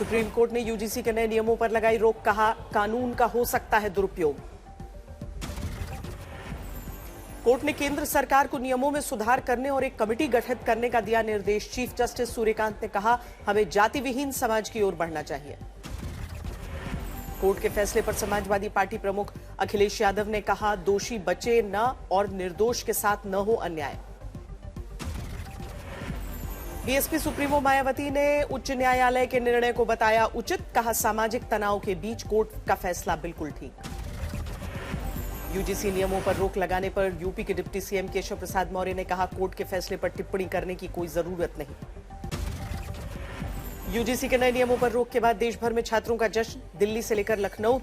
Supreme court ने UGC के नए नियमों पर लगाई रोक, कहा कानून का हो सकता है दुरुपयोग। कोर्ट ने केंद्र सरकार को नियमों में सुधार करने और एक कमेटी गठित करने का दिया निर्देश। चीफ जस्टिस सूर्यकांत ने कहा, हमें जाति विहीन समाज की ओर बढ़ना चाहिए। कोर्ट के फैसले पर समाजवादी पार्टी प्रमुख अखिलेश यादव ने कहा, दोषी बचे न और निर्दोष के साथ न हो अन्याय। बीएसपी सुप्रीमो मायावती ने उच्च न्यायालय के निर्णय को बताया उचित, कहा सामाजिक तनाव के बीच कोर्ट का फैसला बिल्कुल ठीक। यूजीसी नियमों पर रोक लगाने पर यूपी के डिप्टी सीएम केशव प्रसाद मौर्य ने कहा, कोर्ट के फैसले पर टिप्पणी करने की कोई जरूरत नहीं। यूजीसी के नए नियमों पर रोक के बाद देश भर में छात्रों का जश्न, दिल्ली से लेकर लखनऊ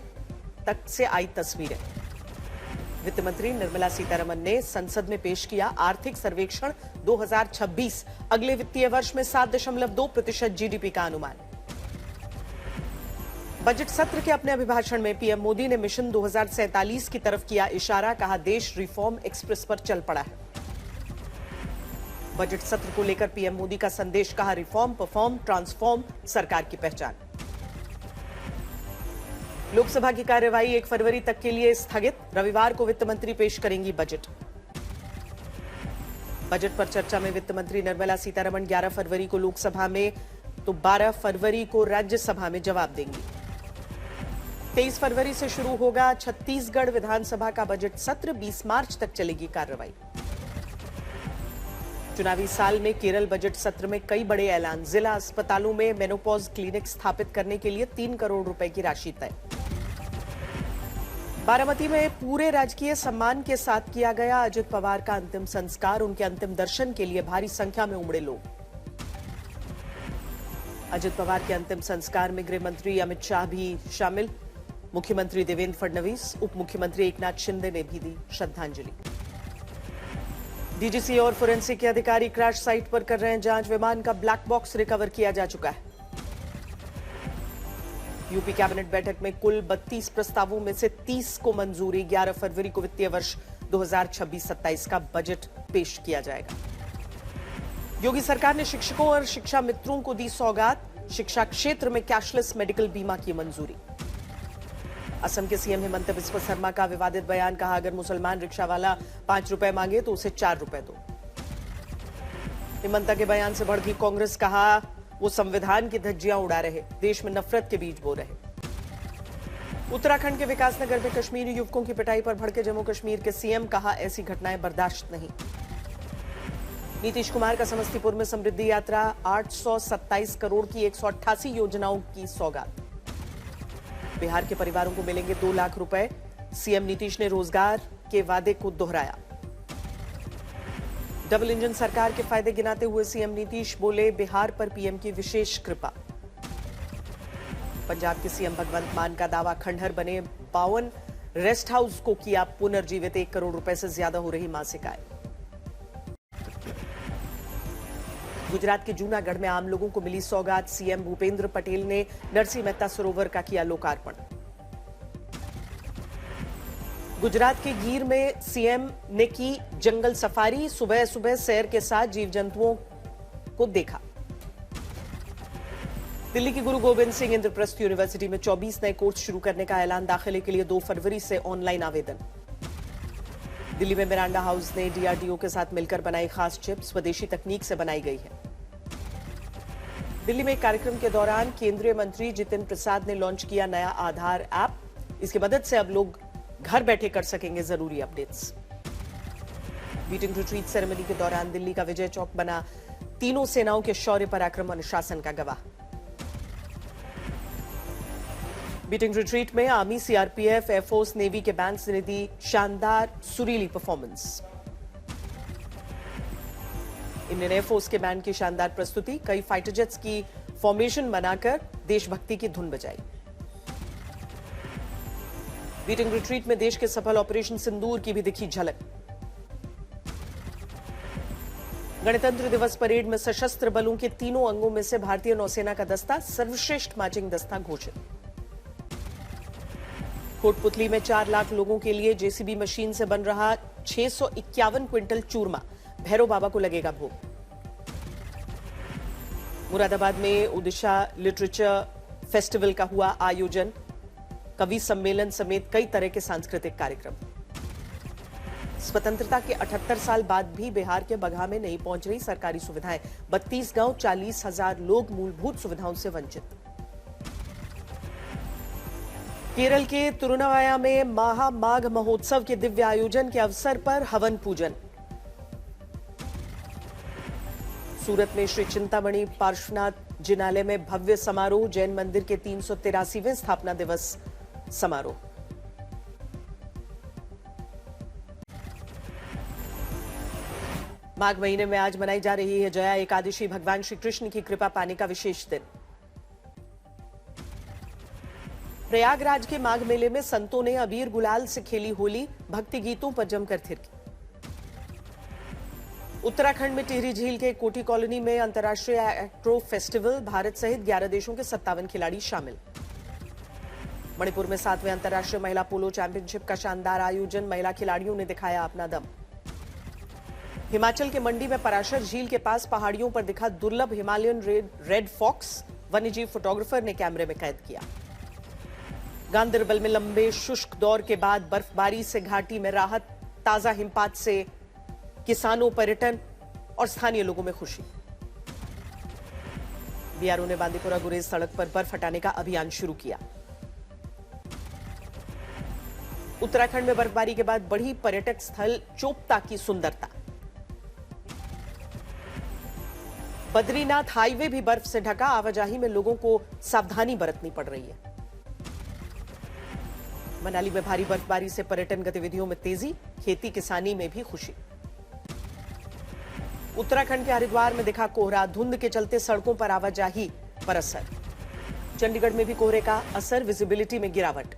तक से आई तस्वीरें। वित्त मंत्री निर्मला सीतारमण ने संसद में पेश किया आर्थिक सर्वेक्षण 2026, अगले वित्तीय वर्ष में 7.2% जीडीपी का अनुमान। बजट सत्र के अपने अभिभाषण में पीएम मोदी ने मिशन 2047 की तरफ किया इशारा, कहा देश रिफॉर्म एक्सप्रेस पर चल पड़ा है। बजट सत्र को लेकर पीएम मोदी का संदेश, कहा रिफॉर्म, परफॉर्म, ट्रांसफॉर्म सरकार की पहचान। लोकसभा की कार्यवाही 1 फरवरी तक के लिए स्थगित, रविवार को वित्त मंत्री पेश करेंगी बजट। बजट पर चर्चा में वित्त मंत्री निर्मला सीतारमण 11 फरवरी को लोकसभा में तो 12 फरवरी को राज्यसभा में जवाब देंगी। 23 फरवरी से शुरू होगा छत्तीसगढ़ विधानसभा का बजट सत्र, 20 मार्च तक चलेगी कार्रवाई। चुनावी साल में केरल बजट सत्र में कई बड़े ऐलान, जिला अस्पतालों में मेनोपॉज क्लिनिक स्थापित करने के लिए 3 करोड़ रुपए की राशि तय। बारामती में पूरे राजकीय सम्मान के साथ किया गया अजित पवार का अंतिम संस्कार, उनके अंतिम दर्शन के लिए भारी संख्या में उमड़े लोग। अजित पवार के अंतिम संस्कार में गृह मंत्री अमित शाह भी शामिल, मुख्यमंत्री देवेंद्र फडणवीस, उप मुख्यमंत्री एकनाथ शिंदे ने भी दी श्रद्धांजलि। डीजीसी और फोरेंसिक के अधिकारी क्रैश साइट पर कर रहे हैं जांच, विमान का ब्लैक बॉक्स रिकवर किया जा चुका है। यूपी कैबिनेट बैठक में कुल 32 प्रस्तावों में से 30 को मंजूरी, 11 फरवरी को वित्तीय वर्ष 2026-27 का बजट पेश किया जाएगा। योगी सरकार ने शिक्षकों और शिक्षा मित्रों को दी सौगात, शिक्षा क्षेत्र में कैशलेस मेडिकल बीमा की मंजूरी। असम के सीएम हेमंत बिस्वा शर्मा का विवादित बयान, कहा अगर मुसलमान रिक्शा वाला 5 रुपए मांगे तो उसे 4 रुपए दो। हेमंत के बयान से भड़की कांग्रेस, कहा वो संविधान की धज्जियां उड़ा रहे, देश में नफरत के बीज बो रहे। उत्तराखंड के विकासनगर में कश्मीरी युवकों की पिटाई पर भड़के जम्मू कश्मीर के सीएम, कहा ऐसी घटनाएं बर्दाश्त नहीं। नीतीश कुमार का समस्तीपुर में समृद्धि यात्रा, 827 करोड़ की 188 योजनाओं की सौगात। बिहार के परिवारों को मिलेंगे 2 लाख रुपए, सीएम नीतीश ने रोजगार के वादे को दोहराया। डबल इंजन सरकार के फायदे गिनाते हुए सीएम नीतीश बोले, बिहार पर पीएम की विशेष कृपा। पंजाब के सीएम भगवंत मान का दावा, खंडहर बने 52 रेस्ट हाउस को किया पुनर्जीवित, 1 करोड़ रुपए से ज्यादा हो रही मासिक आय। गुजरात के जूनागढ़ में आम लोगों को मिली सौगात, सीएम भूपेंद्र पटेल ने नरसिंह मेहता सरोवर का किया लोकार्पण। गुजरात के गीर में सीएम ने की जंगल सफारी, सुबह सुबह सैर के साथ जीव जंतुओं को देखा। दिल्ली की गुरु गोविंद सिंह इंद्रप्रस्थ यूनिवर्सिटी में 24 नए कोर्स शुरू करने का ऐलान, दाखिले के लिए 2 फरवरी से ऑनलाइन आवेदन। दिल्ली में मिरांडा हाउस ने डीआरडीओ के साथ मिलकर बनाई खास चिप, स्वदेशी तकनीक से बनाई गई है। दिल्ली में एक कार्यक्रम के दौरान केंद्रीय मंत्री जितिन प्रसाद ने लॉन्च किया नया आधार ऐप, इसकी मदद से अब लोग घर बैठे कर सकेंगे जरूरी अपडेट्स। बीटिंग रिट्रीट सेरेमनी के दौरान दिल्ली का विजय चौक बना तीनों सेनाओं के शौर्य पराक्रम अनुशासन का गवाह। बीटिंग रिट्रीट में आर्मी, सीआरपीएफ, एयरफोर्स, नेवी के बैंड्स ने दी शानदार सुरीली परफॉर्मेंस। इंडियन एयरफोर्स के बैंड की शानदार प्रस्तुति, कई फाइटर जेट्स की फॉर्मेशन बनाकर देशभक्ति की धुन बजाई। बीटिंग रिट्रीट में देश के सफल ऑपरेशन सिंदूर की भी दिखी झलक। गणतंत्र दिवस परेड में सशस्त्र बलों के तीनों अंगों में से भारतीय नौसेना का दस्ता सर्वश्रेष्ठ मार्चिंग दस्ता घोषित। कोटपुतली में 4 लाख लोगों के लिए जेसीबी मशीन से बन रहा 651 क्विंटल चूरमा, भैरव बाबा को लगेगा भोग। मुरादाबाद में ओडिशा लिटरेचर फेस्टिवल का हुआ आयोजन, कवि सम्मेलन समेत कई तरह के सांस्कृतिक कार्यक्रम। स्वतंत्रता के 78 साल बाद भी बिहार के बगहा में नहीं पहुंच रही सरकारी सुविधाएं। 32 गांव, 40,000 लोग मूलभूत सुविधाओं से वंचित। केरल के तिरुनावाया में महामाघ महोत्सव के दिव्य आयोजन के अवसर पर हवन पूजन। सूरत में श्री चिंतामणि पार्श्वनाथ जिनालय में भव्य समारोह, जैन मंदिर के 383वें स्थापना दिवस समारोह। माघ महीने में आज मनाई जा रही है जया एकादशी, भगवान श्री कृष्ण की कृपा पाने का विशेष दिन। प्रयागराज के माघ मेले में संतों ने अबीर गुलाल से खेली होली, भक्ति गीतों पर जमकर थिरकी। उत्तराखंड में टिहरी झील के कोटी कॉलोनी में अंतर्राष्ट्रीय एक्रो फेस्टिवल, भारत सहित 11 देशों के 57 खिलाड़ी शामिल। मणिपुर में 7वें अंतर्राष्ट्रीय महिला पोलो चैंपियनशिप का शानदार आयोजन, महिला खिलाड़ियों ने दिखाया अपना दम। हिमाचल के मंडी में पराशर झील के पास पहाड़ियों पर दिखा दुर्लभ हिमालयन रेड फॉक्स, वन्यजीव फोटोग्राफर ने कैमरे में कैद किया। गांदरबल में लंबे शुष्क दौर के बाद बर्फबारी से घाटी में राहत, ताजा हिमपात से किसानों, पर्यटन और स्थानीय लोगों में खुशी। बीआरओ ने बांदीपुरा गुरेज सड़क पर बर्फ हटाने का अभियान शुरू किया। उत्तराखंड में बर्फबारी के बाद बढ़ी पर्यटक स्थल चोपता की सुंदरता। बद्रीनाथ हाईवे भी बर्फ से ढका, आवाजाही में लोगों को सावधानी बरतनी पड़ रही है। मनाली में भारी बर्फबारी से पर्यटन गतिविधियों में तेजी, खेती किसानी में भी खुशी। उत्तराखंड के हरिद्वार में दिखा कोहरा, धुंध के चलते सड़कों पर आवाजाही पर असर। चंडीगढ़ में भी कोहरे का असर, विजिबिलिटी में गिरावट।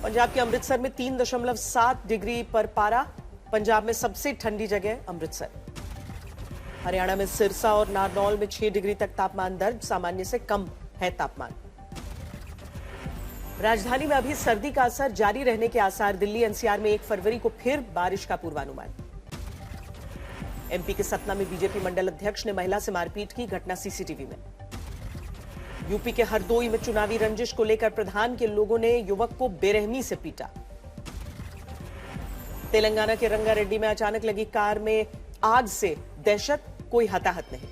पंजाब के अमृतसर में 3.7 डिग्री पर पारा, पंजाब में सबसे ठंडी जगह अमृतसर। हरियाणा में सिरसा और नारनौल में 6 डिग्री तक तापमान दर्ज, सामान्य से कम है तापमान। राजधानी में अभी सर्दी का असर जारी रहने के आसार, दिल्ली एनसीआर में 1 फरवरी को फिर बारिश का पूर्वानुमान। एमपी के सतना में बीजेपी मंडल अध्यक्ष ने महिला से मारपीट की, घटना सीसीटीवी में। यूपी के हरदोई में चुनावी रंजिश को लेकर प्रधान के लोगों ने युवक को बेरहमी से पीटा। तेलंगाना के रंगारेड्डी में अचानक लगी कार में आग से दहशत, कोई हताहत नहीं।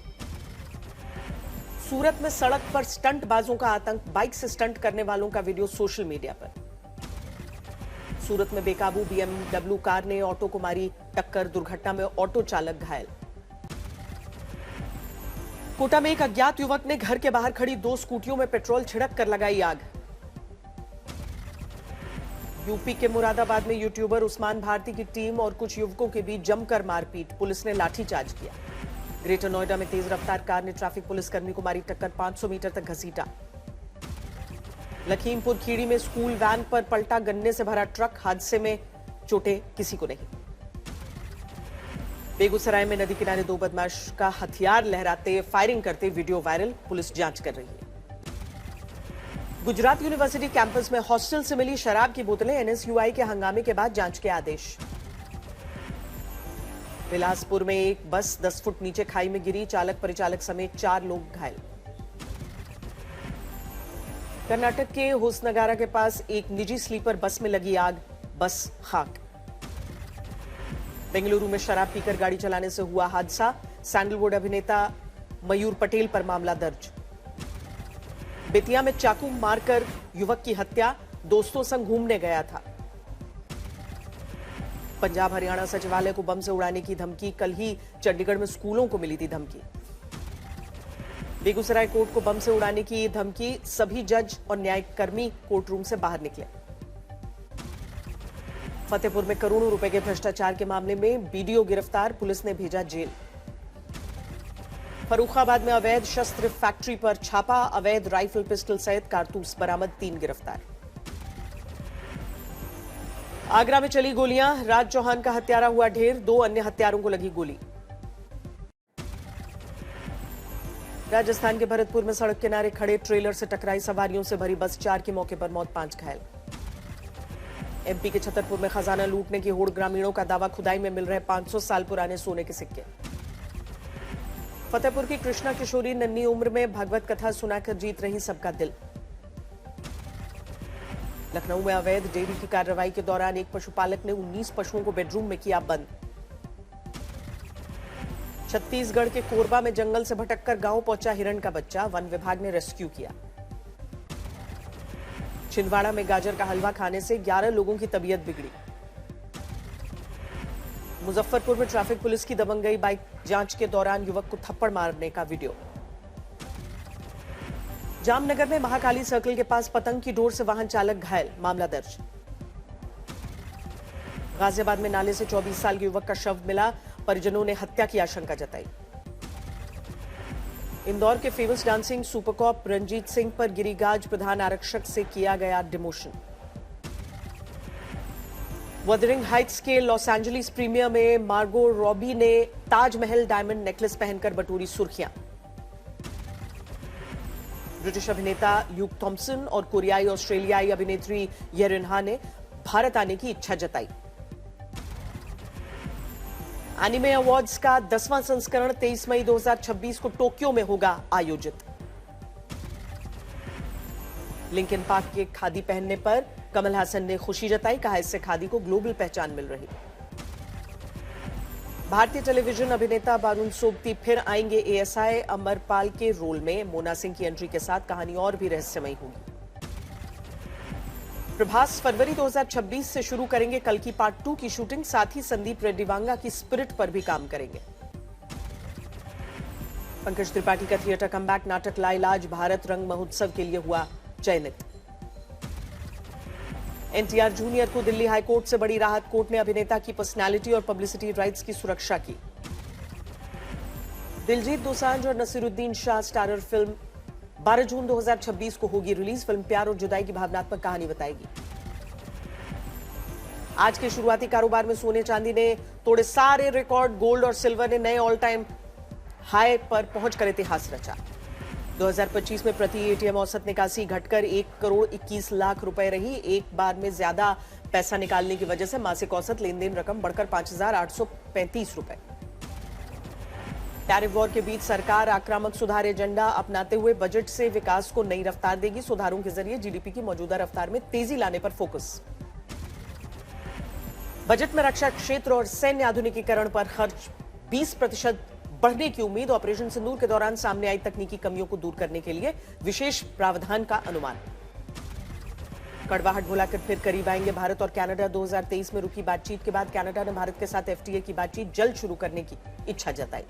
सूरत में सड़क पर स्टंटबाजों का आतंक, बाइक से स्टंट करने वालों का वीडियो सोशल मीडिया पर। सूरत में बेकाबू बीएमडब्ल्यू कार ने ऑटो को मारी टक्कर, दुर्घटना में ऑटो चालक घायल। कोटा में एक अज्ञात युवक ने घर के बाहर खड़ी 2 स्कूटियों में पेट्रोल छिड़क कर लगाई आग। यूपी के मुरादाबाद में यूट्यूबर उस्मान भारती की टीम और कुछ युवकों के बीच जमकर मारपीट, पुलिस ने लाठीचार्ज किया। ग्रेटर नोएडा में तेज रफ्तार कार ने ट्रैफिक पुलिसकर्मी को मारी टक्कर, 500 मीटर तक घसीटा। लखीमपुर खीरी में स्कूल वैन पर पलटा गन्ने से भरा ट्रक, हादसे में चोटें किसी को नहीं। बेगूसराय में नदी किनारे 2 बदमाश का हथियार लहराते फायरिंग करते वीडियो वायरल, पुलिस जांच कर रही है। गुजरात यूनिवर्सिटी कैंपस में हॉस्टल से मिली शराब की बोतलें, एनएसयूआई के हंगामे के बाद जांच के आदेश। बिलासपुर में एक बस 10 फुट नीचे खाई में गिरी, चालक परिचालक समेत 4 लोग घायल। कर्नाटक के होसनगारा के पास एक निजी स्लीपर बस में लगी आग, बस खाक। बेंगलुरु में शराब पीकर गाड़ी चलाने से हुआ हादसा, सैंडलवुड अभिनेता मयूर पटेल पर मामला दर्ज। बेतिया में चाकू मारकर युवक की हत्या, दोस्तों संग घूमने गया था। पंजाब हरियाणा सचिवालय को बम से उड़ाने की धमकी, कल ही चंडीगढ़ में स्कूलों को मिली थी धमकी। बेगूसराय कोर्ट को बम से उड़ाने की धमकी, सभी जज और न्यायिक कर्मी कोर्ट रूम से बाहर निकले। फतेहपुर में करोड़ों रुपए के भ्रष्टाचार के मामले में बीडीओ गिरफ्तार, पुलिस ने भेजा जेल। फर्रुखाबाद में अवैध शस्त्र फैक्ट्री पर छापा, अवैध राइफल पिस्टल सहित कारतूस बरामद, 3 गिरफ्तार। आगरा में चली गोलियां, राज चौहान का हत्यारा हुआ ढेर, 2 अन्य हत्यारों को लगी गोली। राजस्थान के भरतपुर में सड़क किनारे खड़े ट्रेलर से टकराई सवारियों से भरी बस, 4 की मौके पर मौत, 5 घायल। एमपी के छतरपुर में खजाना लूटने की होड़, ग्रामीणों का दावा खुदाई में मिल रहे 500 साल पुराने सोने के सिक्के। फतेहपुर की कृष्णा किशोरी नन्ही उम्र में भगवत कथा सुनाकर जीत रही सबका दिल। लखनऊ में अवैध डेयरी की कार्रवाई के दौरान एक पशुपालक ने 19 पशुओं को बेडरूम में किया बंद। छत्तीसगढ़ के कोरबा में जंगल से भटककर गांव पहुंचा हिरण का बच्चा, वन विभाग ने रेस्क्यू किया। छिंदवाड़ा में गाजर का हलवा खाने से 11 लोगों की तबीयत बिगड़ी। मुजफ्फरपुर में ट्रैफिक पुलिस की दबंगई बाइक जांच के दौरान युवक को थप्पड़ मारने का वीडियो। जामनगर में महाकाली सर्कल के पास पतंग की डोर से वाहन चालक घायल, मामला दर्ज। गाजियाबाद में नाले से 24 साल के युवक का शव मिला, परिजनों ने हत्या की आशंका जताई। इंदौर के famous dancing supercop Ranjeet Singh पर गिरिगाज प्रधान आरक्षक से किया गया डिमोशन। वदरिंग हाइट्स के लॉस एंजलिस प्रीमियर में मार्गो रॉबी ने ताजमहल डायमंड नेकलेस पहनकर बटोरी सुर्खियां। ब्रिटिश अभिनेता ल्यूक थॉम्पसन और कोरियाई ऑस्ट्रेलियाई अभिनेत्री येरिन हा ने भारत आने की इच्छा जताई। एनिमे अवार्ड्स का 10वां संस्करण 23 मई 2026 को टोक्यो में होगा आयोजित। लिंकन पार्क के खादी पहनने पर कमल हासन ने खुशी जताई, कहा इससे खादी को ग्लोबल पहचान मिल रही। भारतीय टेलीविजन अभिनेता बारून सोबती फिर आएंगे एएसआई अमरपाल के रोल में। मोना सिंह की एंट्री के साथ कहानी और भी रहस्यमयी होगी। प्रभास फरवरी 2026 से शुरू करेंगे कल की पार्ट 2 की शूटिंग, साथ ही संदीप रेड्डीवांगा की स्पिरिट पर भी काम करेंगे। पंकज त्रिपाठी का थिएटर कमबैक नाटक लाइलाज भारत रंग महोत्सव के लिए हुआ चयनित। एनटीआर जूनियर को दिल्ली हाईकोर्ट से बड़ी राहत, कोर्ट ने अभिनेता की पर्सनैलिटी और पब्लिसिटी राइट्स की सुरक्षा की। दिलजीत दोसांझ और नसीरुद्दीन शाह स्टारर फिल्म 12 जून 2026 को होगी रिलीज। फिल्म प्यार और जुदाई की भावनात्मक कहानी बताएगी। आज के शुरुआती कारोबार में सोने चांदी ने तोड़े सारे रिकॉर्ड, गोल्ड और सिल्वर ने नए ऑल टाइम हाई पर पहुंचकर इतिहास रचा। 2025 में प्रति एटीएम औसत निकासी घटकर 1 करोड़ 21 लाख रुपए रही। एक बार में ज्यादा पैसा निकालने की वजह से मासिक औसत लेन देन रकम बढ़कर 5,835 रुपए। टैरिफ वॉर के बीच सरकार आक्रामक सुधार एजेंडा अपनाते हुए बजट से विकास को नई रफ्तार देगी। सुधारों के जरिए जीडीपी की मौजूदा रफ्तार में तेजी लाने पर फोकस। बजट में रक्षा क्षेत्र और सैन्य आधुनिकीकरण पर खर्च 20% बढ़ने की उम्मीद। ऑपरेशन सिंदूर के दौरान सामने आई तकनीकी कमियों को दूर करने के लिए विशेष प्रावधान का अनुमान। कड़वाहट भुलाकर फिर करीब आएंगे भारत और कनाडा। 2023 में रुकी बातचीत के बाद कनाडा ने भारत के साथ एफटीए की बातचीत जल्द शुरू करने की इच्छा जताई।